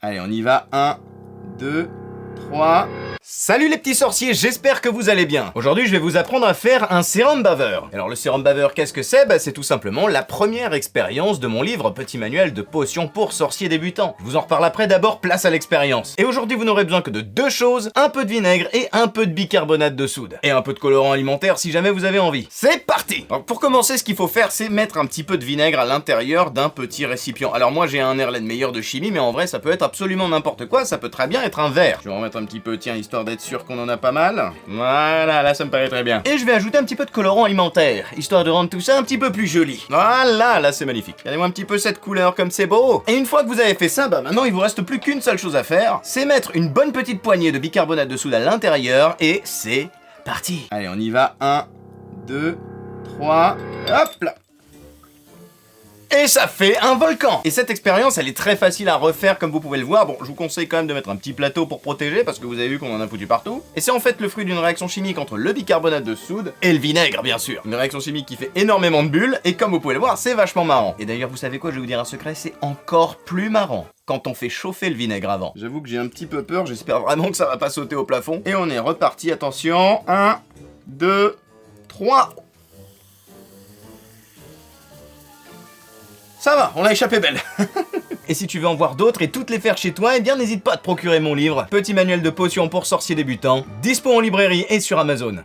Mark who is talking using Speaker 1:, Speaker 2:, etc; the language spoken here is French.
Speaker 1: Allez, on y va. 1, 2, 3... Salut les petits sorciers, j'espère que vous allez bien. Aujourd'hui, je vais vous apprendre à faire un sérum baveur. Alors le sérum baveur, qu'est-ce que c'est? C'est tout simplement la première expérience de mon livre Petit manuel de potions pour sorciers débutants. Je vous en reparle après, d'abord place à l'expérience. Et aujourd'hui, vous n'aurez besoin que de deux choses, un peu de vinaigre et un peu de bicarbonate de soude. Et un peu de colorant alimentaire si jamais vous avez envie. C'est parti! Alors pour commencer, ce qu'il faut faire, c'est mettre un petit peu de vinaigre à l'intérieur d'un petit récipient. Alors moi, j'ai un Erlen meilleur de chimie, mais en vrai, ça peut être absolument n'importe quoi, ça peut très bien être un verre. Je vais en remettre un petit peu, tiens, histoire d'être sûr qu'on en a pas mal. Voilà, là ça me paraît très bien. Et je vais ajouter un petit peu de colorant alimentaire, histoire de rendre tout ça un petit peu plus joli. Voilà, là c'est magnifique. Regardez-moi un petit peu cette couleur comme c'est beau. Et une fois que vous avez fait ça, maintenant il vous reste plus qu'une seule chose à faire, c'est mettre une bonne petite poignée de bicarbonate de soude à l'intérieur et c'est parti. Allez, on y va. 1, 2, 3, hop là. Et ça fait un volcan! Et cette expérience, elle est très facile à refaire comme vous pouvez le voir. Bon, je vous conseille quand même de mettre un petit plateau pour protéger parce que vous avez vu qu'on en a foutu partout. Et c'est en fait le fruit d'une réaction chimique entre le bicarbonate de soude et le vinaigre, bien sûr. Une réaction chimique qui fait énormément de bulles et comme vous pouvez le voir, c'est vachement marrant. Et d'ailleurs, vous savez quoi, je vais vous dire un secret, c'est encore plus marrant quand on fait chauffer le vinaigre avant. J'avoue que j'ai un petit peu peur, j'espère vraiment que ça va pas sauter au plafond. Et on est reparti, attention. 1, 2, 3... Ça va, on a échappé belle. Et si tu veux en voir d'autres et toutes les faire chez toi, eh bien n'hésite pas à te procurer mon livre Petit manuel de potions pour sorciers débutants, dispo en librairie et sur Amazon.